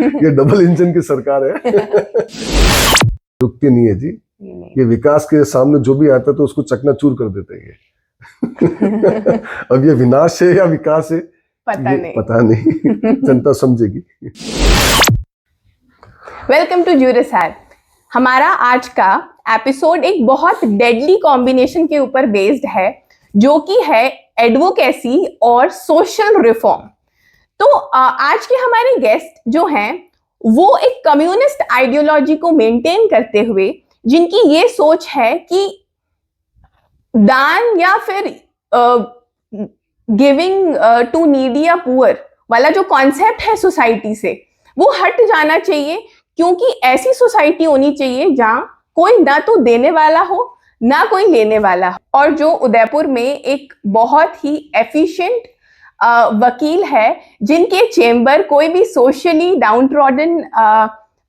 ये double engine की सरकार है। रुकती नहीं है जी, ये विकास के सामने जो भी आता है तो उसको चकनाचूर कर देते हैं ये। अब ये विनाश है या विकास है पता नहीं जनता समझेगी। Welcome to ज्यूरिसैड। हमारा आज का एपिसोड एक बहुत डेडली कॉम्बिनेशन के ऊपर बेस्ड है, जो कि है एडवोकेसी और सोशल रिफॉर्म। तो आज के हमारे गेस्ट जो हैं वो एक कम्युनिस्ट आइडियोलॉजी को मेंटेन करते हुए, जिनकी ये सोच है कि दान या फिर गिविंग टू नीडी या पुअर वाला जो कॉन्सेप्ट है सोसाइटी से, वो हट जाना चाहिए। क्योंकि ऐसी सोसाइटी होनी चाहिए जहां कोई ना तो देने वाला हो ना कोई लेने वाला हो। और जो उदयपुर में एक बहुत ही एफिशिएंट वकील है, जिनके चेंबर कोई भी सोशली डाउन ट्रॉडन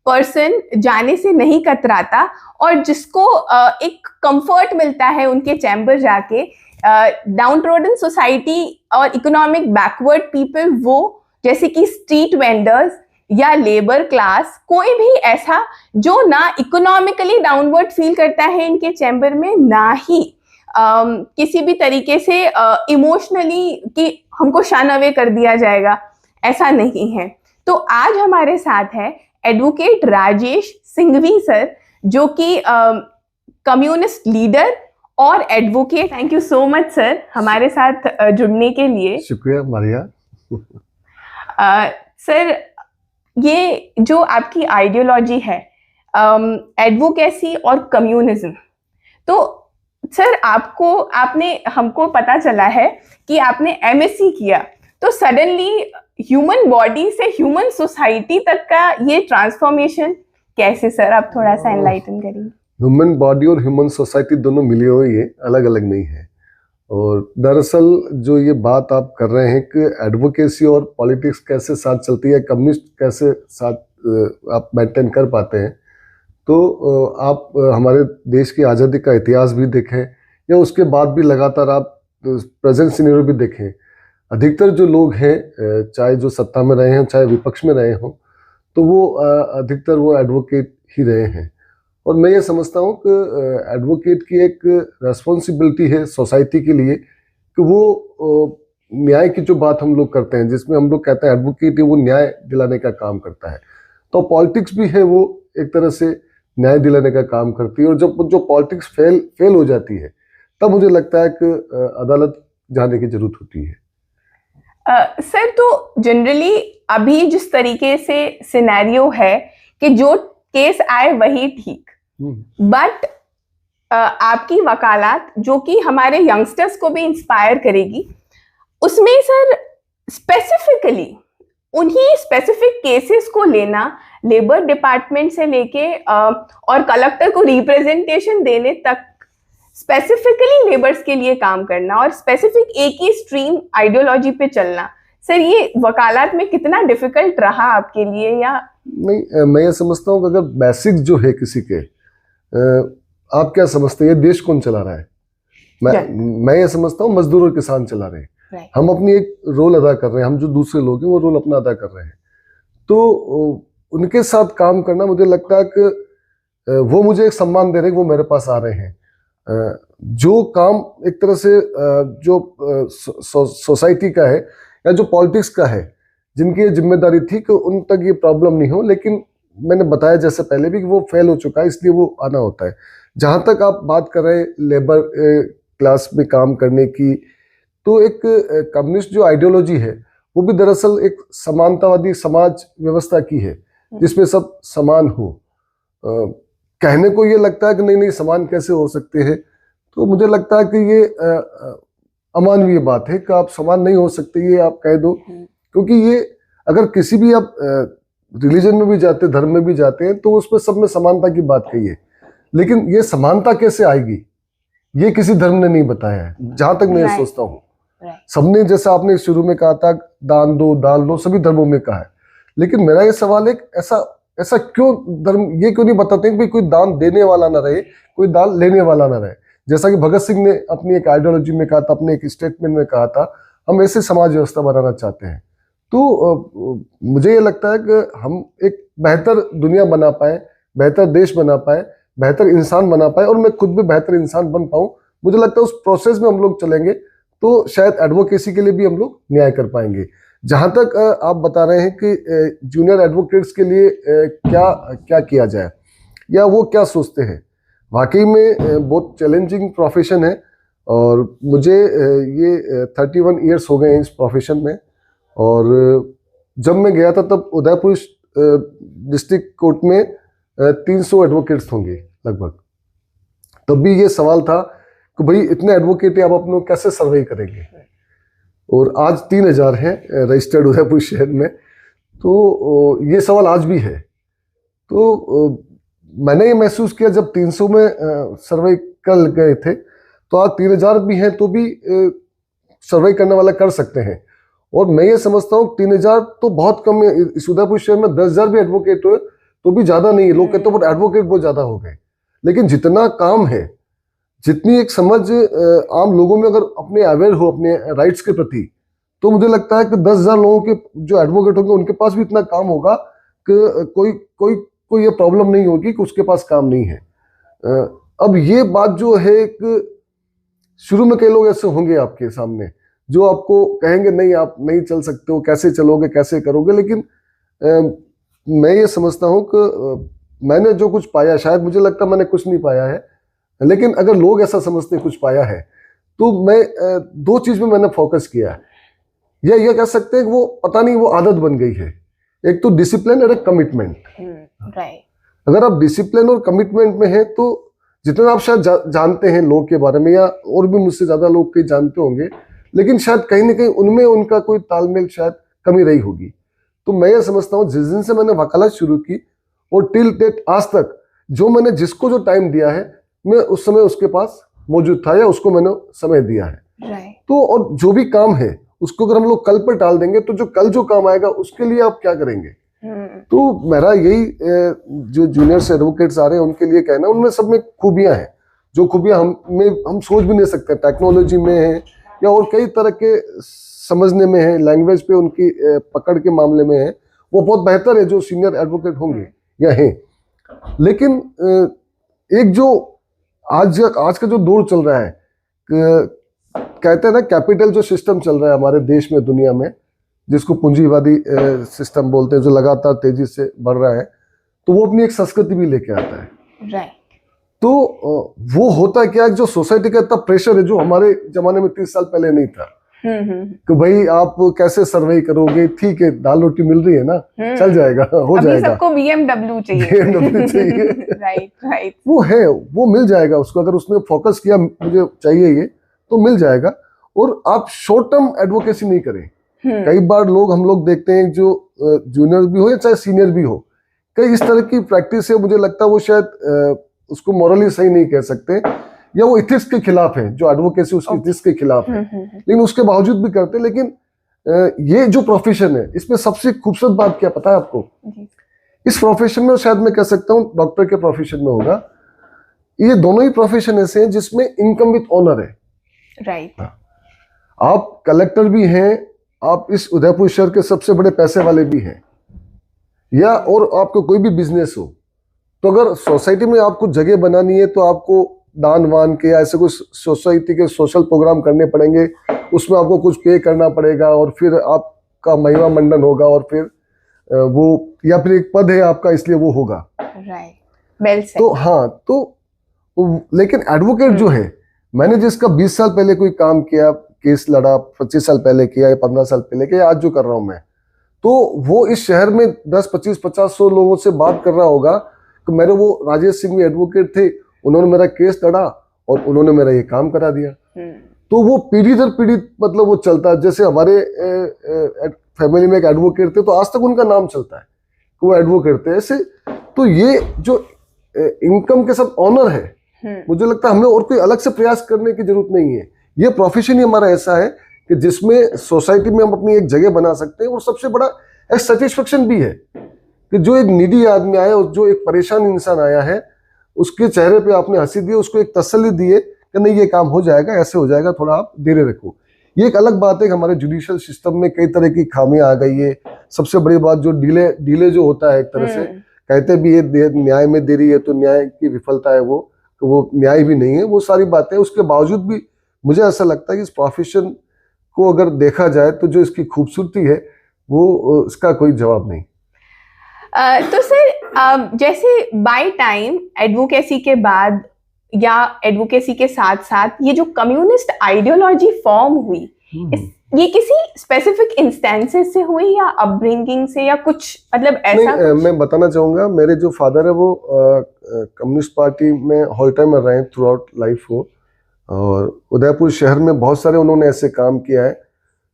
पर्सन जाने से नहीं कतराता, और जिसको एक कंफर्ट मिलता है उनके चैम्बर जाके। डाउन ट्रॉडन सोसाइटी और इकोनॉमिक बैकवर्ड पीपल, वो जैसे कि स्ट्रीट वेंडर्स या लेबर क्लास, कोई भी ऐसा जो ना इकोनॉमिकली डाउनवर्ड फील करता है इनके चैम्बर में, ना ही किसी भी तरीके से इमोशनली कि हमको शानवे कर दिया जाएगा, ऐसा नहीं है। तो आज हमारे साथ है एडवोकेट राजेश सिंघवी सर, जो कि कम्युनिस्ट लीडर और advocate. Thank you so much sir हमारे साथ जुड़ने के लिए। शुक्रिया मारिया। सर, ये जो आपकी आइडियोलॉजी है एडवोकेसी और कम्युनिज्म, तो सर हमको पता चला है कि आपने एमएससी किया, तो सडनली ह्यूमन बॉडी से ह्यूमन सोसाइटी तक का ये ट्रांसफॉर्मेशन कैसे? सर आप थोड़ा सा एनलाइटन करिए। ह्यूमन बॉडी और ह्यूमन सोसाइटी दोनों मिली हुई है, अलग अलग नहीं है। और दरअसल जो ये बात आप कर रहे हैं कि एडवोकेसी और पॉलिटिक्स कैसे साथ चलती है, कम्युनिस्ट कैसे साथ आप मेंटेन कर पाते हैं, तो आप हमारे देश की आज़ादी का इतिहास भी देखें या उसके बाद भी लगातार आप प्रेजेंट सिनेरियो भी देखें। अधिकतर जो लोग हैं, चाहे जो सत्ता में रहे हों चाहे विपक्ष में रहे हों, तो वो अधिकतर वो एडवोकेट ही रहे हैं। और मैं ये समझता हूँ कि एडवोकेट की एक रेस्पॉन्सिबिलिटी है सोसाइटी के लिए कि वो न्याय की जो बात हम लोग करते हैं, जिसमें हम लोग कहते हैं एडवोकेट है वो न्याय दिलाने का काम करता है, तो पॉलिटिक्स भी है वो एक तरह से न्याय दिलाने का काम करती है। और जब जो पॉलिटिक्स फेल हो जाती है, तब मुझे लगता है कि अदालत जाने की जरूरत होती है। सर, तो जनरली अभी जिस तरीके से सिनेरियो है कि जो केस आए वही ठीक, बट आपकी वकालत जो कि हमारे यंगस्टर्स को भी इंस्पायर करेगी, उसमें सर स्पेसिफिकली उन्हीं स्पेसिफिक केसेस को लेना, लेबर डिपार्टमेंट से लेके और कलेक्टर को रिप्रेजेंटेशन देने तक, स्पेसिफिकली लेबर्स के लिए काम करना और स्पेसिफिक एक ही स्ट्रीम आइडियोलॉजी पे चलना, सर ये वकालत में कितना डिफिकल्ट रहा आपके लिए? या नहीं, मैं ये समझता हूँ कि अगर बेसिक जो है किसी के, आप क्या समझते हैं ये देश कौन चला रहा है? मैं ये समझता हूँ मजदूर और किसान चला रहे हैं। हम अपनी एक रोल अदा कर रहे हैं, हम जो दूसरे लोग हैं वो रोल अपना अदा कर रहे हैं। तो उनके साथ काम करना, मुझे लगता है कि वो मुझे एक सम्मान दे रहे हैं कि वो मेरे पास आ रहे हैं। जो काम एक तरह से जो सोसाइटी का है या जो पॉलिटिक्स का है, जिनकी जिम्मेदारी थी कि उन तक ये प्रॉब्लम नहीं हो, लेकिन मैंने बताया जैसे पहले भी कि वो फेल हो चुका है, इसलिए वो आना होता है। जहाँ तक आप बात कर रहे हैं लेबर क्लास में काम करने की, तो एक कम्युनिस्ट जो आइडियोलॉजी है वो भी दरअसल एक समानतावादी समाज व्यवस्था की है, जिसमें सब समान हो। कहने को ये लगता है कि नहीं समान कैसे हो सकते हैं, तो मुझे लगता है कि ये अमानवीय बात है कि आप समान नहीं हो सकते, ये आप कह दो। क्योंकि ये अगर किसी भी आप रिलीजन में भी जाते, धर्म में भी जाते हैं, तो उसमें सब में समानता की बात कही है, लेकिन ये समानता कैसे आएगी ये किसी धर्म ने नहीं बताया है, जहां तक मैं सोचता हूँ। सबने, जैसा आपने शुरू में कहा था, दान दो, सभी धर्मों में कहा है, लेकिन मेरा ये सवाल है ऐसा क्यों धर्म ये क्यों नहीं बताते हैं कि कोई दान देने वाला ना रहे, कोई दान लेने वाला ना रहे? जैसा कि भगत सिंह ने अपनी एक आइडियोलॉजी में कहा था, अपने एक स्टेटमेंट में कहा था, हम ऐसे समाज व्यवस्था बनाना चाहते हैं। तो मुझे ये लगता है कि हम एक बेहतर दुनिया बना पाए, बेहतर देश बना पाए, बेहतर इंसान बना पाए, और मैं खुद भी बेहतर इंसान बन पाऊँ। मुझे लगता है उस प्रोसेस में हम लोग चलेंगे तो शायद एडवोकेसी के लिए भी हम लोग न्याय कर पाएंगे। जहाँ तक आप बता रहे हैं कि जूनियर एडवोकेट्स के लिए क्या क्या किया जाए या वो क्या सोचते हैं, वाकई में बहुत चैलेंजिंग प्रोफेशन है। और मुझे ये 31 ईयर्स हो गए हैं इस प्रोफेशन में, और जब मैं गया था तब उदयपुर डिस्ट्रिक्ट कोर्ट में 300 एडवोकेट्स होंगे लगभग। तब भी ये सवाल था कि भाई इतने एडवोकेट आप अपनों कैसे सर्वे करेंगे, और आज 3000 हैं रजिस्टर्ड उदयपुर शहर में। तो ये सवाल आज भी है। तो मैंने ये महसूस किया जब 300 में सर्वे कर गए थे, तो आज 3000 भी हैं तो भी सर्वे करने वाला कर सकते हैं। और मैं ये समझता हूँ 3000 तो बहुत कम है। इस उदयपुर शहर में 10,000 भी एडवोकेट हुए तो भी ज़्यादा नहीं है। लोग कहते हैं एडवोकेट बहुत ज़्यादा हो गए, लेकिन जितना काम है, जितनी एक समझ आम लोगों में अगर अपने अवेयर हो अपने राइट्स के प्रति, तो मुझे लगता है कि 10,000 लोगों के जो एडवोकेट होंगे उनके पास भी इतना काम होगा कि कोई कोई कोई ये प्रॉब्लम नहीं होगी कि उसके पास काम नहीं है। अब ये बात जो है कि शुरू में कई लोग ऐसे होंगे आपके सामने जो आपको कहेंगे नहीं आप नहीं चल सकते हो, कैसे चलोगे, कैसे करोगे। लेकिन मैं ये समझता हूँ कि मैंने जो कुछ पाया, शायद मुझे लगता मैंने कुछ नहीं पाया है, लेकिन अगर लोग ऐसा समझते कुछ पाया है, तो मैं 2 चीज में मैंने फोकस किया है। या ये कह सकते हैं कि वो पता नहीं वो आदत बन गई है। एक तो डिसिप्लिन और एक कमिटमेंट। अगर आप डिसिप्लिन और कमिटमेंट में हैं तो जितना आप शायद जानते हैं लोग के बारे में, या और भी मुझसे ज्यादा लोग कई जानते होंगे, लेकिन शायद कहीं ना कहीं उनमें उनका कोई तालमेल शायद कमी रही होगी। तो मैं ये समझता हूँ जिस दिन से मैंने वकालत शुरू की और टिल डेट आज तक जो मैंने जिसको जो टाइम दिया है, मैं उस समय उसके पास मौजूद था या उसको मैंने समय दिया है। तो और जो भी काम है उसको अगर हम लोग कल पर टाल देंगे तो जो कल जो काम आएगा उसके लिए आप क्या करेंगे। तो मेरा यही जो जूनियर्स एडवोकेट्स आ रहे हैं उनके लिए कहना, उनमें सब में खूबियां हैं, जो खूबियां हम सोच भी नहीं सकते। टेक्नोलॉजी में है या और कई तरह के समझने में है, लैंग्वेज पे उनकी पकड़ के मामले में है, वो बहुत बेहतर है जो सीनियर एडवोकेट होंगे या हैं। लेकिन एक जो आज का जो दौर चल रहा है, कहते हैं ना कैपिटल जो सिस्टम चल रहा है हमारे देश में, दुनिया में, जिसको पूंजीवादी सिस्टम बोलते हैं, जो लगातार तेजी से बढ़ रहा है, तो वो अपनी एक संस्कृति भी लेके आता है। तो वो होता क्या है, जो सोसाइटी का इतना प्रेशर है जो हमारे जमाने में 30 साल पहले नहीं था, कि भाई आप कैसे सर्वे करोगे, ठीक है दाल रोटी मिल रही है ना, चल जाएगा, हो जाएगा। सबको BMW चाहिए। राइट। वो है, वो मिल जाएगा उसको, अगर उसने फोकस किया मुझे चाहिए ये, तो मिल जाएगा। और आप शॉर्ट टर्म एडवोकेसी नहीं करें। कई बार हम लोग देखते हैं जो जूनियर भी हो या चाहे सीनियर भी हो, कई इस तरह की प्रैक्टिस है, मुझे लगता है वो शायद उसको मॉरली सही नहीं कह सकते, या वो इथिक्स के खिलाफ है, जो एडवोकेसी उसकी इथिक्स के खिलाफ है, लेकिन उसके बावजूद भी करते। लेकिन ये जो प्रोफेशन है, इसमें सबसे खूबसूरत बात क्या पता है आपको? इस प्रोफेशन में, शायद मैं कह सकता हूँ डॉक्टर के प्रोफेशन में होगा, ये दोनों ही प्रोफेशन ऐसे हैं जिसमें इनकम विथ ऑनर है। राइट। आप कलेक्टर भी हैं, आप इस उदयपुर शहर के सबसे बड़े पैसे वाले भी हैं, या और आपको कोई भी बिजनेस हो, तो अगर सोसाइटी में आपको जगह बनानी है तो आपको दान वान के या ऐसे कुछ सोसाइटी के सोशल प्रोग्राम करने पड़ेंगे, उसमें आपको कुछ पे करना पड़ेगा, और फिर आपका महिमा मंडन होगा, और फिर वो या फिर एक पद है आपका इसलिए वो होगा। राइट। तो हाँ, तो लेकिन एडवोकेट जो है, मैंने जिसका 20 साल पहले कोई काम किया, केस लड़ा, 25 साल पहले किया या 15 साल पहले किया, आज जो कर रहा हूं मैं, तो वो इस शहर में 10, 25, 50, 100 लोगों से बात कर रहा होगा कि मेरे वो राजेश सिंह भी एडवोकेट थे, उन्होंने मेरा केस लड़ा और उन्होंने मेरा ये काम करा दिया। तो वो पीढ़ी दर पीढ़ी मतलब वो चलता है। जैसे हमारे फैमिली में एक एडवोकेट थे, तो आज तक उनका नाम चलता है कि वो एडवोकेट थे, ऐसे। तो ये जो इनकम के साथ ऑनर है, मुझे लगता है हमें और कोई अलग से प्रयास करने की जरूरत नहीं है। ये प्रोफेशन ही हमारा ऐसा है कि जिसमें सोसाइटी में हम अपनी एक जगह बना सकते हैं, और सबसे बड़ा एक सेटिस्फेक्शन भी है कि जो एक नीडी आदमी आया, जो एक परेशान इंसान आया है, उसके चेहरे पे आपने हंसी दी, उसको एक तसल्ली दी है कि नहीं ये काम हो जाएगा, ऐसे हो जाएगा, थोड़ा आप धीरे रखो। ये एक अलग बात है कि हमारे जुडिशियल सिस्टम में कई तरह की खामियां आ गई है। सबसे बड़ी बात जो डिले जो होता है, एक तरह से कहते भी ये न्याय में देरी है तो न्याय की विफलता है, वो न्याय भी नहीं है, वो सारी बातें। उसके बावजूद भी मुझे ऐसा लगता है कि इस प्रोफेशन को अगर देखा जाए तो जो इसकी खूबसूरती है वो इसका कोई जवाब नहीं। तो सर जैसे बाय टाइम एडवोकेसी के बाद या एडवोकेसी के साथ साथ ये जो कम्युनिस्ट आइडियोलॉजी फॉर्म हुई, ये किसी स्पेसिफिक इंस्टेंसेस से हुई या अपब्रिंगिंग से या कुछ, मतलब ऐसा कुछ? मैं बताना चाहूंगा, मेरे जो फादर है वो कम्युनिस्ट पार्टी में हॉल टाइम रहे थ्रू आउट लाइफ हो, और उदयपुर शहर में बहुत सारे उन्होंने ऐसे काम किया है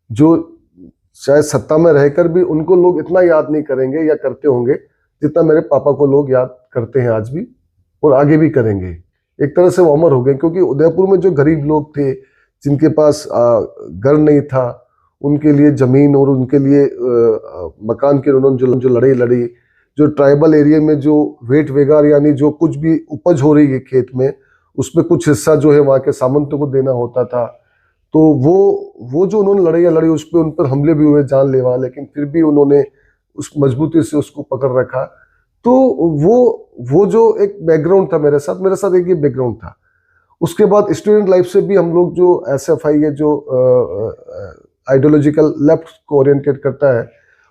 जो शायद सत्ता में रहकर भी उनको लोग इतना याद नहीं करेंगे या करते होंगे जितना मेरे पापा को लोग याद करते हैं आज भी, और आगे भी करेंगे। एक तरह से वो अमर हो गए, क्योंकि उदयपुर में जो गरीब लोग थे जिनके पास घर नहीं था, उनके लिए जमीन और उनके लिए मकान के उन्होंने जो लड़ाई लड़ी, जो ट्राइबल एरिया में जो वेट वेगार यानी जो कुछ भी उपज हो रही है खेत में, उसमें कुछ हिस्सा जो है वहाँ के सामंतों को देना होता था। तो वो जो उन्होंने लड़ाइयाँ लड़ी, उस पर उन पर हमले भी हुए जानलेवा, लेकिन फिर भी उन्होंने उस मजबूती से उसको पकड़ रखा। तो वो जो एक बैकग्राउंड था मेरे साथ एक ये बैकग्राउंड था। उसके बाद स्टूडेंट लाइफ से भी हम लोग जो SFI है, जो आइडियोलॉजिकल लेफ्ट को ओरिएंटेड करता है,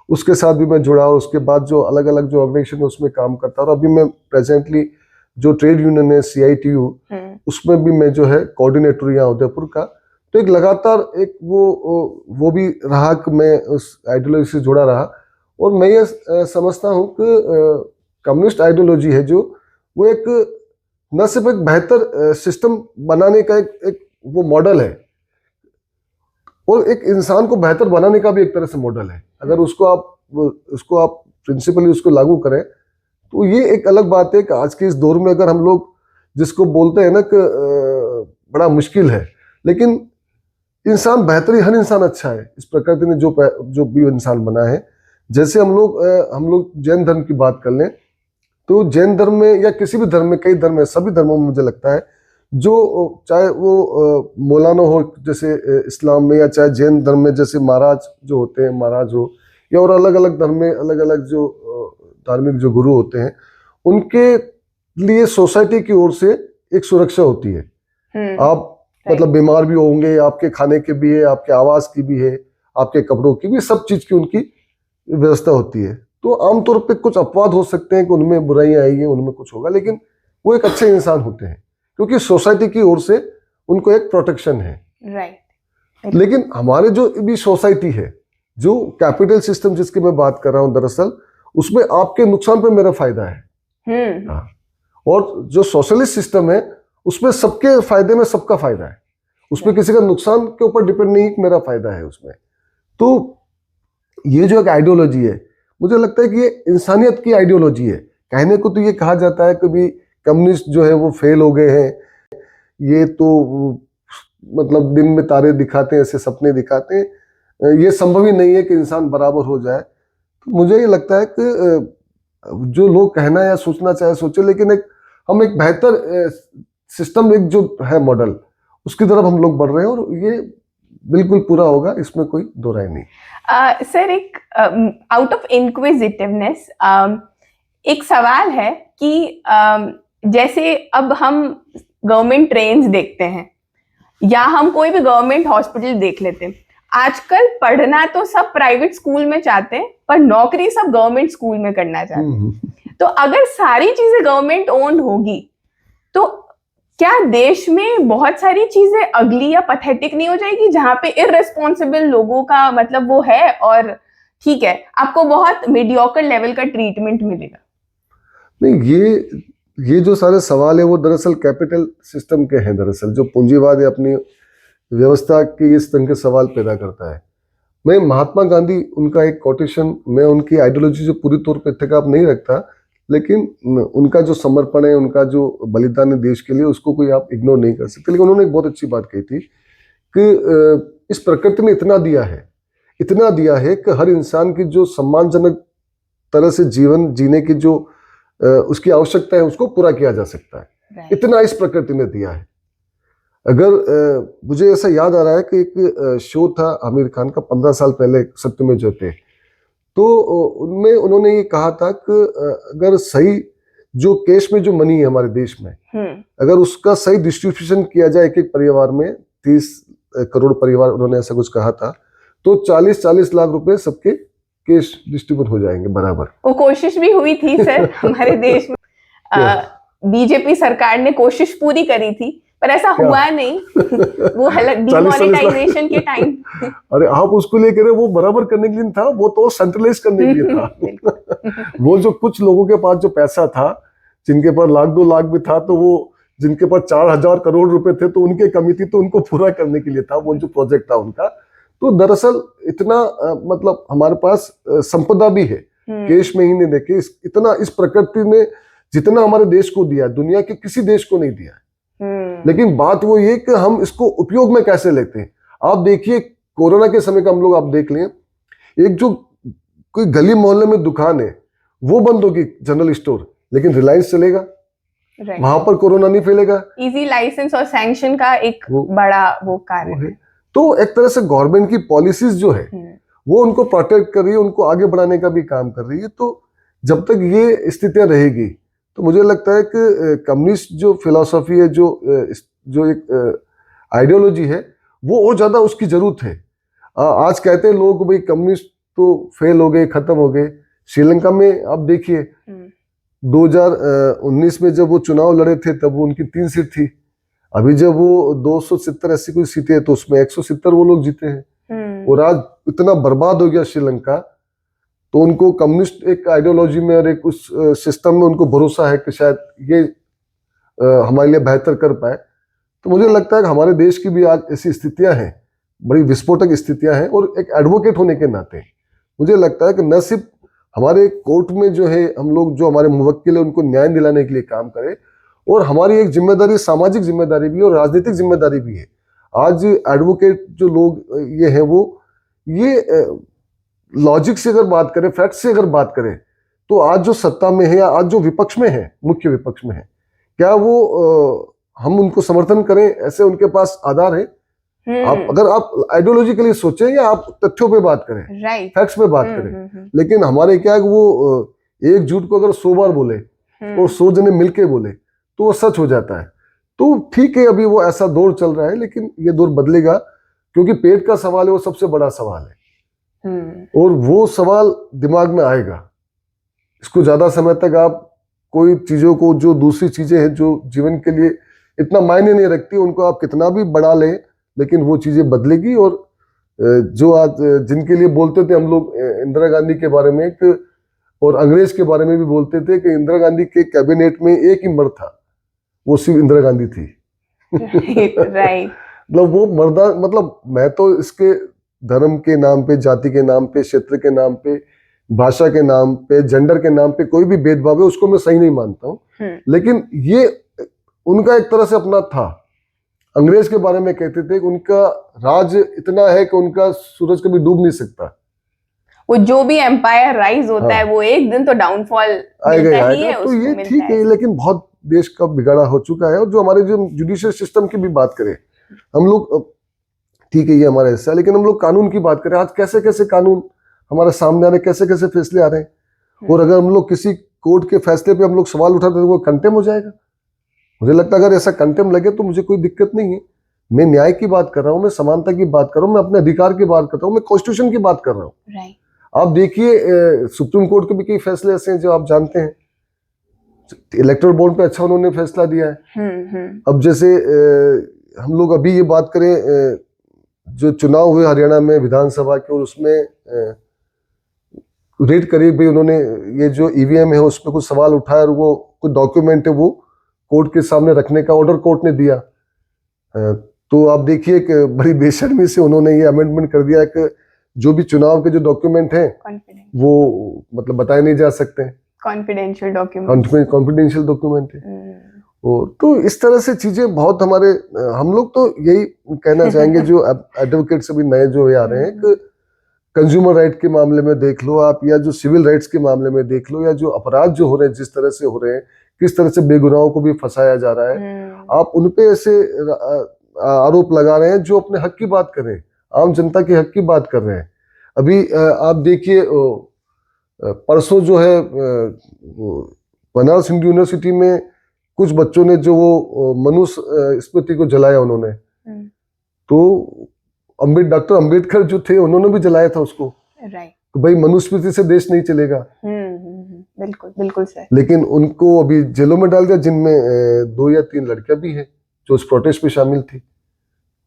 उसके साथ भी मैं जुड़ा, और उसके बाद जो अलग अलग जो ऑर्गेनाइजेशन है उसमें काम करता हूँ। और अभी मैं प्रेजेंटली जो ट्रेड यूनियन है CITU, उसमें भी मैं जो है कोऑर्डिनेटर यहाँ उदयपुर का। तो एक लगातार एक वो भी रहा कि मैं उस आइडियोलॉजी से जुड़ा रहा, और मैं ये समझता हूँ कि कम्युनिस्ट आइडियोलॉजी है जो वो एक न सिर्फ एक बेहतर सिस्टम बनाने का एक वो मॉडल है, और एक इंसान को बेहतर बनाने का भी एक तरह से मॉडल है। अगर उसको आप प्रिंसिपली उसको लागू करें तो ये एक अलग बात है कि आज के इस दौर में अगर हम लोग जिसको बोलते हैं ना कि बड़ा मुश्किल है, लेकिन इंसान बेहतरी, हर इंसान अच्छा है। इस प्रकृति ने जो भी इंसान बना है, जैसे हम लोग जैन धर्म की बात कर लें तो जैन धर्म में या किसी भी धर्म में, कई धर्म है, सभी धर्मों में मुझे लगता है जो चाहे वो मौलाना हो जैसे इस्लाम में, या चाहे जैन धर्म में जैसे महाराज जो होते हैं, महाराज हो, या और अलग अलग धर्म में अलग अलग जो धार्मिक जो गुरु होते हैं, उनके लिए सोसाइटी की ओर से एक सुरक्षा होती है। आप मतलब बीमार भी होंगे, आपके खाने के भी है, आपके आवास की भी है, आपके कपड़ों की भी, सब चीज की उनकी व्यवस्था होती है। तो आमतौर पे कुछ अपवाद हो सकते हैं कि उनमें बुराइयां आएंगी, उनमें कुछ होगा, लेकिन वो एक अच्छे इंसान होते हैं क्योंकि सोसाइटी की ओर से उनको एक प्रोटेक्शन है। राइट। लेकिन हमारे जो भी सोसाइटी है, जो कैपिटल सिस्टम जिसकी मैं बात कर रहा हूँ, दरअसल उसमें आपके नुकसान पे मेरा फायदा है। हाँ। और जो सोशलिस्ट सिस्टम है उसमें सबके फायदे में सबका फायदा है, उसमें किसी का नुकसान के ऊपर डिपेंड नहीं कि मेरा फायदा है उसमें। तो ये जो एक आइडियोलॉजी है, मुझे लगता है कि ये इंसानियत की आइडियोलॉजी है। कहने को तो ये कहा जाता है कि भी कम्युनिस्ट जो है वो फेल हो गए हैं, ये तो मतलब दिन में तारे दिखाते हैं, ऐसे सपने दिखाते हैं, ये संभव ही नहीं है कि इंसान बराबर हो जाए। तो मुझे ये लगता है कि जो लोग कहना या सोचना चाहे सोचे, लेकिन हम एक बेहतर सिस्टम, एक जो है मॉडल, उसकी तरफ हम लोग बढ़ रहे हैं, और ये बिल्कुल पूरा होगा, इसमें कोई दो राय नहीं। सर, एक आउट ऑफ इंक्विजिटिवनेस एक सवाल है कि जैसे अब हम गवर्नमेंट ट्रेन्स देखते हैं या हम कोई भी गवर्नमेंट हॉस्पिटल देख लेते हैं, आजकल पढ़ना तो सब प्राइवेट स्कूल में चाहते हैं पर नौकरी सब गवर्नमेंट स्कूल में करना चाहते हैं। तो अगर सारी चीजें गवर्नमेंट ओन्ड होगी तो क्या देश में बहुत सारी चीजें अगली या पथेटिक नहीं हो जाएगी, जहां पे इररेस्पॉन्सिबल लोगों का मतलब वो है और ठीक है आपको बहुत मीडियोकर लेवल का ट्रीटमेंट मिलेगा? नहीं, ये जो सारे सवाल है वो दरअसल कैपिटल सिस्टम के हैं। दरअसल जो पूंजीवाद है अपनी व्यवस्था के इस तरह के सवाल पैदा करता है। मैं महात्मा गांधी, उनका एक कोटेशन, मैं उनकी आइडियोलॉजी जो पूरी तौर पर इत्तेकाब नहीं रखता, लेकिन उनका जो समर्पण है, उनका जो बलिदान है देश के लिए, उसको कोई आप इग्नोर नहीं कर सकते। लेकिन उन्होंने एक बहुत अच्छी बात कही थी कि इस प्रकृति ने इतना दिया है कि हर इंसान की जो सम्मानजनक तरह से जीवन जीने की जो उसकी आवश्यकता है उसको पूरा किया जा सकता है। इतना इस प्रकृति ने दिया है। मुझे ऐसा याद आ रहा है कि एक शो था आमिर खान का 15 साल पहले, सत्यमेव जयते, तो उनमें उन्होंने ये कहा था कि अगर सही जो कैश में जो मनी है हमारे देश में, अगर उसका सही डिस्ट्रीब्यूशन किया जाए एक एक परिवार में, 30 करोड़ परिवार, उन्होंने ऐसा कुछ कहा था, तो 40-40 लाख रुपए सबके कैश डिस्ट्रीब्यूट हो जाएंगे बराबर। वो कोशिश भी हुई थी सर हमारे देश में, बीजेपी सरकार ने कोशिश पूरी करी थी, पर ऐसा हुआ नहीं। वो डिमोनेटाइजेशन के टाइम। अरे आप उसको लेकर रहे, वो बराबर करने के लिए था, वो तो सेंट्रलाइज करने के लिए था। वो जो कुछ लोगों के पास जो पैसा था, जिनके पास 1-2 लाख भी था, तो वो जिनके पास 4000 करोड़ रुपए थे, तो उनके कमी थी, तो उनको पूरा करने के लिए था वो जो प्रोजेक्ट था उनका। तो दरअसल इतना मतलब हमारे पास संपदा भी है, कैश में ही नहीं देखे, इतना इस प्रकृति ने जितना हमारे देश को दिया, दुनिया के किसी देश को नहीं दिया। लेकिन बात वो ये कि हम इसको उपयोग में कैसे लेते हैं। आप देखिए कोरोना के समय का हम लोग आप देख लें, एक जो कोई गली मोहल्ले में दुकान है वो बंद होगी, जनरल स्टोर, लेकिन रिलायंस चलेगा, वहां पर कोरोना नहीं फैलेगा। इजी लाइसेंस और सैंक्शन का एक बड़ा वो कारण है। तो एक तरह से गवर्नमेंट की पॉलिसीज जो है वो उनको प्रोटेक्ट कर रही है, उनको आगे बढ़ाने का भी काम कर रही है। तो जब तक ये स्थितियां रहेगी तो मुझे लगता है कि कम्युनिस्ट जो फिलॉसफी है, जो एक आइडियोलॉजी है, वो और ज्यादा उसकी जरूरत है। आज कहते हैं लोग भाई कम्युनिस्ट तो फेल हो गए, खत्म हो गए। श्रीलंका में आप देखिए 2019 में जब वो चुनाव लड़े थे तब वो उनकी 3 सीट थी, अभी जब वो 270-80 कोई सीटें तो उसमें 170 वो लोग जीते हैं। और आज इतना बर्बाद हो गया श्रीलंका, तो उनको कम्युनिस्ट एक आइडियोलॉजी में और एक उस सिस्टम में उनको भरोसा है कि शायद ये हमारे लिए बेहतर कर पाए। तो मुझे लगता है कि हमारे देश की भी आज ऐसी स्थितियां हैं, बड़ी विस्फोटक स्थितियां हैं, और एक एडवोकेट होने के नाते मुझे लगता है कि न सिर्फ हमारे कोर्ट में जो है हम लोग, जो हमारे मुवक्किल है, उनको न्याय दिलाने के लिए काम करें, और हमारी एक जिम्मेदारी, सामाजिक जिम्मेदारी भी और राजनीतिक जिम्मेदारी भी है। आज एडवोकेट जो लोग ये हैं, वो ये लॉजिक से अगर बात करें, फैक्ट से अगर बात करें, तो आज जो सत्ता में है या आज जो विपक्ष में है, मुख्य विपक्ष में है, क्या वो हम उनको समर्थन करें, ऐसे उनके पास आधार है? आप अगर आप आइडियोलॉजिकली सोचें या आप तथ्यों पे बात करें, फैक्ट्स पे बात करें, लेकिन हमारे क्या है कि वो एक झूठ को अगर 100 बार बोले और 100 जने मिलके बोले तो वो सच हो जाता है। तो ठीक है, अभी वो ऐसा दौर चल रहा है, लेकिन ये दौर बदलेगा, क्योंकि पेट का सवाल है, वो सबसे बड़ा सवाल है, और वो सवाल दिमाग में आएगा। इसको ज्यादा समय तक आप कोई चीजों को, जो दूसरी चीजें हैं जो जीवन के लिए इतना मायने नहीं रखती, उनको आप कितना भी बढ़ा लें, लेकिन वो चीजें बदलेगी। और जो आज जिनके लिए बोलते थे हम लोग इंदिरा गांधी के बारे में, और अंग्रेज के बारे में भी बोलते थे कि इंदिरा गांधी के कैबिनेट में एक ही मर्द था, वो सिर्फ इंदिरा गांधी थी। राइट। मतलब वो मर्दा, मतलब मैं तो इसके धर्म के नाम पे, जाति के नाम पे, क्षेत्र के नाम पे, भाषा के नाम पे, जेंडर के नाम पे कोई भी भेदभाव है उसको मैं सही नहीं मानता हूँ, लेकिन ये उनका एक तरह से अपना था। अंग्रेज के बारे में कहते थे कि उनका राज इतना है कि उनका सूरज कभी डूब नहीं सकता। वो जो भी एम्पायर राइज होता है, वो एक दिन तो डाउनफॉल आएगा ही है। तो ये ठीक है, लेकिन बहुत देश का बिगाड़ा हो चुका है। और जो हमारे जो जुडिशियल सिस्टम की भी बात करें हम लोग, ठीक है ये हमारा हिस्सा है, लेकिन हम लोग कानून की बात करें, आज कैसे कैसे कानून हमारे सामने आ रहे हैं, कैसे कैसे फैसले आ रहे हैं, और अगर हम लोग किसी कोर्ट के फैसले पे हम लोग सवाल उठाते तो वो कंटेम हो जाएगा। मुझे लगता है अगर ऐसा कंटेम लगे तो मुझे कोई दिक्कत नहीं है। मैं न्याय की बात कर रहा हूँ, मैं समानता की बात कर रहा हूँ, मैं अपने अधिकार की बात कर रहा हूँ, मैं कॉन्स्टिट्यूशन की बात कर रहा हूँ। आप देखिए सुप्रीम कोर्ट के भी कई फैसले ऐसे हैं जो आप जानते हैं। इलेक्टोरल बॉन्ड पे अच्छा उन्होंने फैसला दिया है। अब जैसे हम लोग अभी ये बात करें, जो चुनाव हुए हरियाणा में विधानसभा के, और उसमें रेड करी भाई उन्होंने, ये जो ईवीएम है उस पर कुछ सवाल उठाया, और वो कुछ डॉक्यूमेंट है वो कोर्ट के सामने रखने का ऑर्डर कोर्ट ने दिया। तो आप देखिए कि बड़ी बेशर्मी से उन्होंने ये अमेंडमेंट कर दिया कि जो भी चुनाव के जो डॉक्यूमेंट हैं वो मतलब बताए नहीं जा सकते, कॉन्फिडेंशियल डॉक्यूमेंट है। और तो इस तरह से चीजें बहुत हमारे, हम लोग तो यही कहना चाहेंगे जो एडवोकेट से भी नए जो आ रहे हैं, कि कंज्यूमर राइट के मामले में देख लो आप, या जो सिविल राइट्स के मामले में देख लो, या जो अपराध जो हो रहे हैं, जिस तरह से हो रहे हैं, किस तरह से बेगुनाहों को भी फंसाया जा रहा है, आप उन पे ऐसे आरोप लगा रहे हैं जो अपने हक की बात कर रहे हैं, आम जनता के हक की बात कर रहे हैं। अभी आप देखिए परसों जो है बनारस हिंदू यूनिवर्सिटी में कुछ बच्चों ने जो वो मनुस्मृति स्मृति को जलाया उन्होंने, तो डॉक्टर अंबेडकर जो थे उन्होंने भी जलाया था उसको। राइट। तो भाई मनुस्मृति से देश नहीं चलेगा। बिल्कुल बिल्कुल सर। लेकिन उनको अभी जेलों में डाल दिया, जिनमें 2 या 3 लड़कियां भी हैं जो उस प्रोटेस्ट में शामिल थी।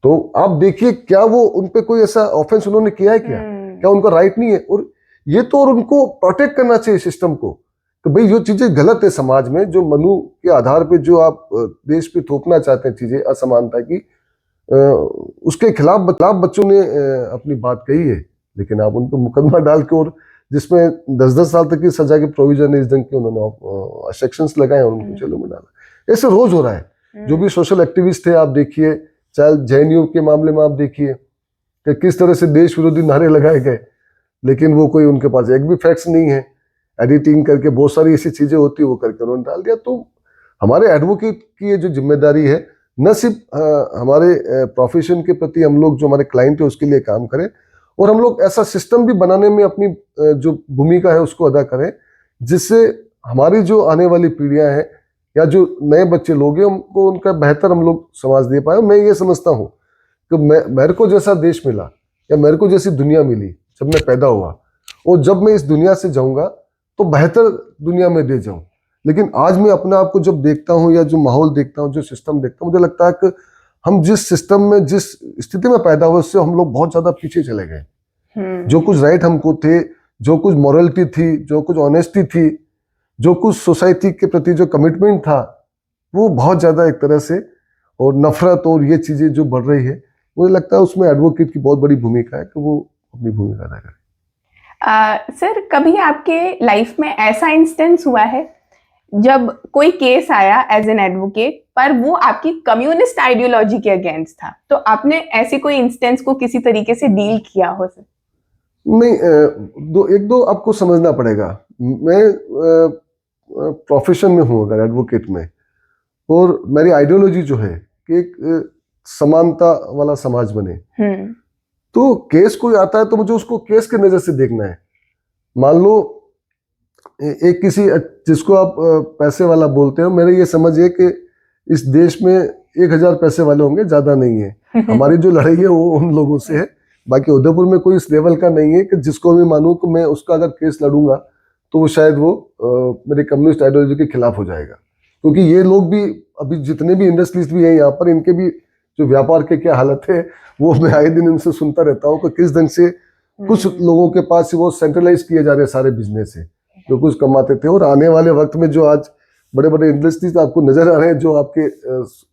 तो आप देखिए क्या वो उनपे कोई ऐसा ऑफेंस उन्होंने किया है क्या उनका राइट नहीं है? और ये तो और उनको प्रोटेक्ट करना चाहिए सिस्टम को, तो भाई जो चीजें गलत है समाज में, जो मनु के आधार पे जो आप देश पे थोपना चाहते हैं चीजें असमानता की, उसके खिलाफ बच्चों ने अपनी बात कही है, लेकिन आप उनको मुकदमा डाल के, और जिसमें 10-10 साल तक की सजा के प्रोविजन है इस ढंग के उन्होंने सेक्शंस लगाए और उनको जेलों में डाला। ऐसे रोज हो रहा है। जो भी सोशल एक्टिविस्ट थे आप देखिए, चाहे जेएनयू के मामले में आप देखिए कि किस तरह से देश विरोधी नारे लगाए गए, लेकिन वो कोई उनके पास एक भी फैक्ट्स नहीं है। एडिटिंग करके बहुत सारी ऐसी चीजें होती है वो करके उन्होंने डाल दिया। तो हमारे एडवोकेट की ये जो जिम्मेदारी है, न सिर्फ हमारे प्रोफेशन के प्रति हम लोग जो हमारे क्लाइंट है उसके लिए काम करें, और हम लोग ऐसा सिस्टम भी बनाने में अपनी जो भूमिका है उसको अदा करें, जिससे हमारी जो आने वाली पीढ़ियां हैं या जो नए बच्चे लोग हैं उनको उनका बेहतर हम लोग समाज दे पाए। मैं ये समझता हूँ कि मेरे को जैसा देश मिला या मेरे को जैसी दुनिया मिली जब मैं पैदा हुआ, और जब मैं इस दुनिया से जाऊंगा तो बेहतर दुनिया में दे जाऊं। लेकिन आज मैं अपने आप को जब देखता हूं या जो माहौल देखता हूं, जो सिस्टम देखता हूं, मुझे लगता है कि हम जिस सिस्टम में, जिस स्थिति में पैदा हुए, उससे हम लोग बहुत ज्यादा पीछे चले गए। जो कुछ राइट हमको थे, जो कुछ मॉरलिटी थी, जो कुछ ऑनेस्टी थी, जो कुछ सोसाइटी के प्रति जो कमिटमेंट था, वो बहुत ज्यादा एक तरह से, और नफरत और ये चीजें जो बढ़ रही है, मुझे लगता है उसमें एडवोकेट की बहुत बड़ी भूमिका है कि वो अपनी भूमिका अदा करे। सर, कभी आपके लाइफ में ऐसा इंस्टेंस हुआ है जब कोई केस आया एज एन एडवोकेट, पर वो आपकी कम्युनिस्ट आइडियोलॉजी के अगेंस्ट था, तो आपने ऐसे कोई इंस्टेंस को किसी तरीके से डील किया हो सर? नहीं, एक दो आपको समझना पड़ेगा। मैं प्रोफेशन में हूँ अगर एडवोकेट में, और मेरी आइडियोलॉजी जो है कि एक समानता वाला समाज बने, तो केस कोई आता है तो मुझे उसको केस के नजर से देखना है। मान लो एक किसी जिसको आप पैसे वाला बोलते हो, मेरे ये समझिए कि इस देश में 1000 पैसे वाले होंगे, ज्यादा नहीं है। हमारी जो लड़ाई है वो उन लोगों से है। बाकी उदयपुर में कोई इस लेवल का नहीं है कि जिसको भी मानूं कि मैं उसका अगर केस लड़ूंगा तो वो शायद वो मेरे कम्युनिस्ट आइडियोलॉजी के खिलाफ हो जाएगा। क्योंकि ये लोग भी, अभी जितने भी इंडस्ट्रियलिस्ट भी हैं यहाँ पर, इनके भी जो व्यापार के क्या हालत है वो मैं आए दिन इनसे सुनता रहता हूँ कि किस ढंग से कुछ लोगों के पास वो सेंट्रलाइज किए जा रहे हैं सारे बिजनेस है, जो कुछ कमाते थे। और आने वाले वक्त में जो आज बड़े बड़े इंडस्ट्रीज आपको नजर आ रहे हैं जो आपके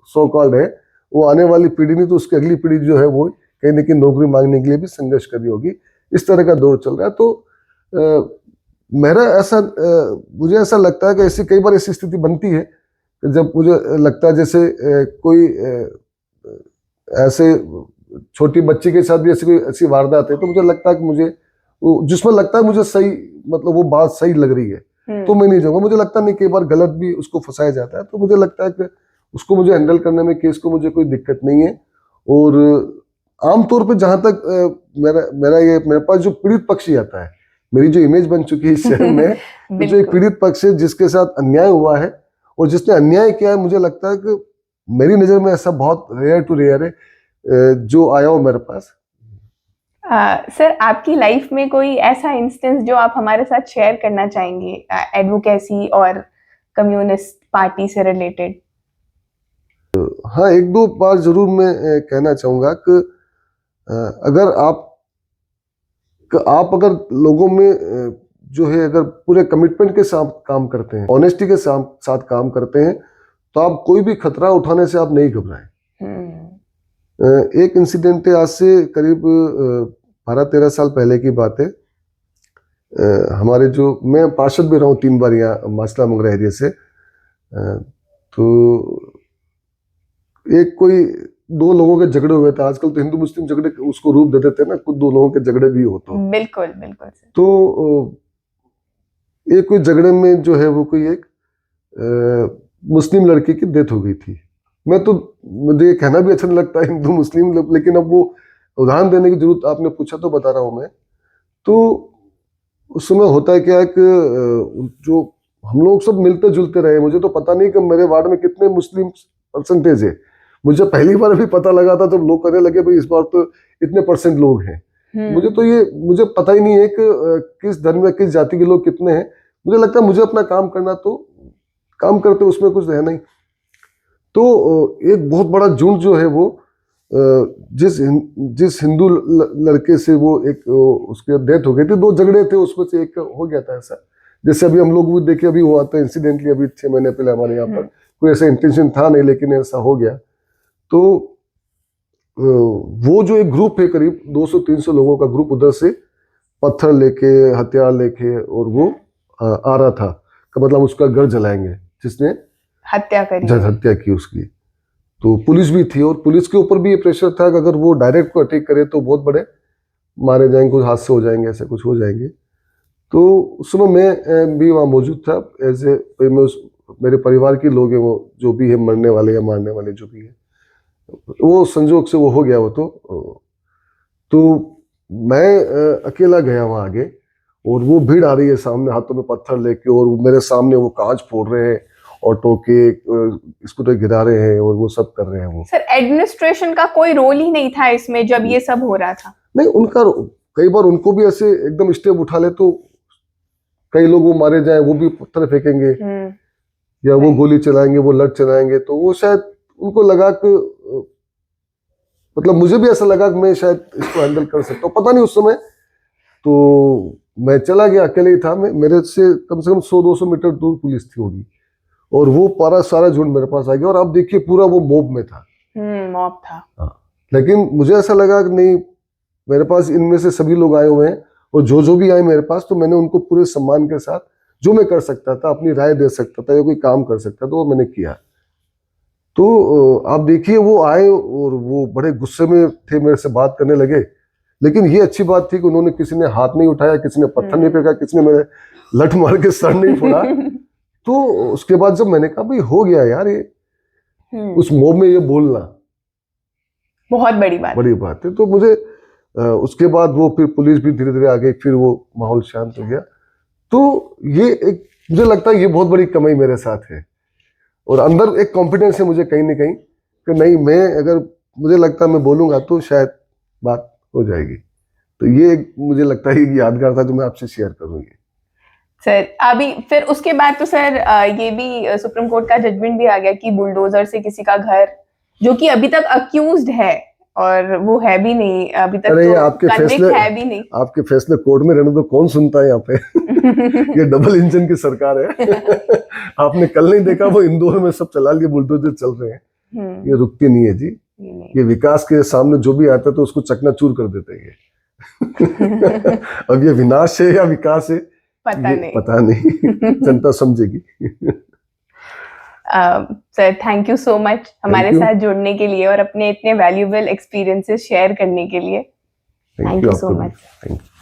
सो कॉल्ड है, वो आने वाली पीढ़ी नहीं तो उसकी अगली पीढ़ी जो है वो कहीं न कहीं नौकरी मांगने के लिए भी संघर्ष कर रही होगी। इस तरह का दौर चल रहा है। तो मेरा ऐसा मुझे ऐसा लगता है कि ऐसी कई बार ऐसी स्थिति बनती है जब मुझे लगता है जैसे कोई ऐसे छोटी बच्ची के साथ भी ऐसी वारदात है, तो मुझे लगता है कि मुझे जिसमें लगता है मुझे सही, मतलब वो बात सही लग रही है तो मैं नहीं जाऊंगा। मुझे लगता नहीं, कई बार गलत भी उसको फंसाया जाता है, तो मुझे लगता है कि उसको मुझे हैंडल करने में, केस को मुझे कोई दिक्कत नहीं है। और आमतौर पे जहां तक मेरे पास जो पीड़ित पक्ष ही आता है, मेरी जो इमेज बन चुकी है इस शहर में जो एक पीड़ित पक्ष है जिसके साथ अन्याय हुआ है और जिसने अन्याय किया है, मुझे लगता है कि मेरी नजर में ऐसा बहुत रेयर टू रेयर है जो आया हो मेरे पास। सर, आपकी लाइफ में कोई ऐसा इंस्टेंस जो आप हमारे साथ शेयर करना चाहेंगे एडवोकेसी और कम्युनिस्ट पार्टी से रिलेटेड? हाँ, एक दो बार जरूर मैं कहना चाहूंगा कि अगर आप अगर लोगों में जो है अगर पूरे कमिटमेंट के साथ काम करते हैं, ऑनेस्टी के साथ काम करते हैं, तो आप कोई भी खतरा उठाने से आप नहीं घबराएं। एक इंसिडेंट है, आज से करीब 12-13 साल पहले की बात है। हमारे जो, मैं पार्षद भी रहा हूँ 3 बार यहाँ मासला मंगरा एरिया से, तो एक कोई 2 लोगों के झगड़े हुए थे। आजकल तो हिंदू मुस्लिम झगड़े उसको रूप दे देते हैं ना, कुछ 2 लोगों के झगड़े भी हो तो बिल्कुल बिल्कुल। तो एक कोई झगड़े में जो है वो कोई एक मुस्लिम लड़की की डेथ हो गई थी। मैं तो, मुझे ये कहना भी अच्छा नहीं लगता हिंदू मुस्लिम, लेकिन अब वो उदाहरण देने की जरूरत, आपने पूछा तो बता रहा हूँ मैं। तो उस समय होता है क्या है कि जो हम लोग सब मिलते जुलते रहे, मुझे तो पता नहीं कि मेरे वार्ड में कितने मुस्लिम परसेंटेज है। मुझे पहली बार भी पता लगा था जब लोग कहने लगे भाई इस बार तो इतने परसेंट लोग हैं। मुझे तो ये, मुझे पता ही नहीं है कि किस धर्म में किस जाति के लोग कितने हैं। मुझे लगता है मुझे अपना काम करना, तो काम करते उसमें कुछ है नहीं। तो एक बहुत बड़ा झुंड जो है वो जिस हिंदू लड़के से वो एक उसकी डेथ हो गई थी, 2 झगड़े थे उसमें से एक हो गया था ऐसा। जैसे अभी हम लोग भी देखे, अभी हुआ था इंसिडेंटली अभी 6 महीने पहले हमारे यहाँ पर, कोई ऐसा इंटेंशन था नहीं लेकिन ऐसा हो गया। तो वो जो एक ग्रुप है करीब 200-300 लोगों का ग्रुप, उधर से पत्थर लेके हथियार लेके और वो आ रहा था कि मतलब उसका घर जलाएंगे जिसने हत्या की उसकी। तो पुलिस भी थी और पुलिस के ऊपर भी ये प्रेशर था कि अगर वो डायरेक्ट को अटैक करे तो बहुत बड़े मारे जाएंगे, कुछ हादसे हो जाएंगे, ऐसे कुछ हो जाएंगे। तो उस समय मैं भी वहाँ मौजूद था एज ए, मेरे परिवार के लोग हैं वो, जो भी है मरने वाले या मारने वाले जो भी है, वो संजोग से वो हो गया वो। तो मैं अकेला गया वहाँ आगे, और वो भीड़ आ रही है सामने हाथों में पत्थर लेके, और मेरे सामने वो कांच फोड़ रहे हैं, ऑटो के स्कूटर गिरा रहे हैं, और वो सब कर रहे हैं वो। सर एडमिनिस्ट्रेशन का कोई रोल ही नहीं था इसमें जब ये सब हो रहा था? नहीं, उनका कई बार उनको भी ऐसे एकदम स्टेप उठा ले तो कई लोग वो मारे जाए, वो भी पत्थर फेंकेंगे या वो गोली चलाएंगे, वो लठ चलाएंगे। तो वो शायद उनको लगा कि, मतलब मुझे भी ऐसा लगा कि मैं शायद इसको हैंडल कर सकता हूँ, पता नहीं उस समय। तो मैं चला गया, अकेले ही था मैं, मेरे से कम 100-200 मीटर दूर पुलिस थी होगी, और वो सारा झुंड मेरे पास आ गया। और आप देखिए पूरा वो मॉब में था। मॉब था। हाँ, लेकिन मुझे ऐसा लगा कि नहीं, मेरे पास इनमें से सभी लोग आए हुए हैं, और जो भी आए मेरे पास, तो मैंने उनको पूरे सम्मान के साथ जो मैं कर सकता था, अपनी राय दे सकता था या कोई काम कर सकता था, वो मैंने किया। तो आप देखिए वो आए और वो बड़े गुस्से में थे, मेरे से बात करने लगे। लेकिन ये अच्छी बात थी कि उन्होंने, किसी ने हाथ नहीं उठाया, किसी ने पत्थर नहीं फेंका, किसी ने मेरे लठ मार के सर नहीं फोड़ा। तो उसके बाद जब मैंने कहा भाई हो गया यार ये, उस मोह में ये बोलना बहुत बड़ी बात है। तो मुझे उसके बाद वो फिर पुलिस भी धीरे धीरे आ गई, फिर वो माहौल शांत हो गया। तो ये एक, मुझे लगता है ये बहुत बड़ी कमाई मेरे साथ है, और अंदर एक कॉन्फिडेंस है मुझे कहीं ना कहीं कि नहीं, मैं अगर, मुझे लगता है मैं बोलूंगा तो शायद बात हो जाएगी। तो ये एक मुझे लगता है कि यादगार था जो मैं आपसे शेयर करूंगी। सर अभी फिर उसके बाद तो सर ये भी सुप्रीम कोर्ट का जजमेंट भी आ गया कि बुलडोजर से किसी का घर, जो कि अभी तक अक्यूज्ड है और वो है भी नहीं अभी तक, अरे तो आपके फैसले है भी नहीं। आपके फैसले कोर्ट में रहने तो कौन सुनता है यहाँ पे। ये डबल इंजन की सरकार है। आपने कल नहीं देखा, वो इंदौर में सब चला लिए बुलडोजर चल रहे हैं। ये रुकती नहीं है जी, ये विकास के सामने जो भी आता है तो उसको चकनाचूर कर देते हैं। अब ये विनाश है या विकास है पता नहीं। जनता समझेगी। Sir thank you so much हमारे साथ जुड़ने के लिए और अपने इतने वैल्यूएबल एक्सपीरियंसेस शेयर करने के लिए। Thank you so much.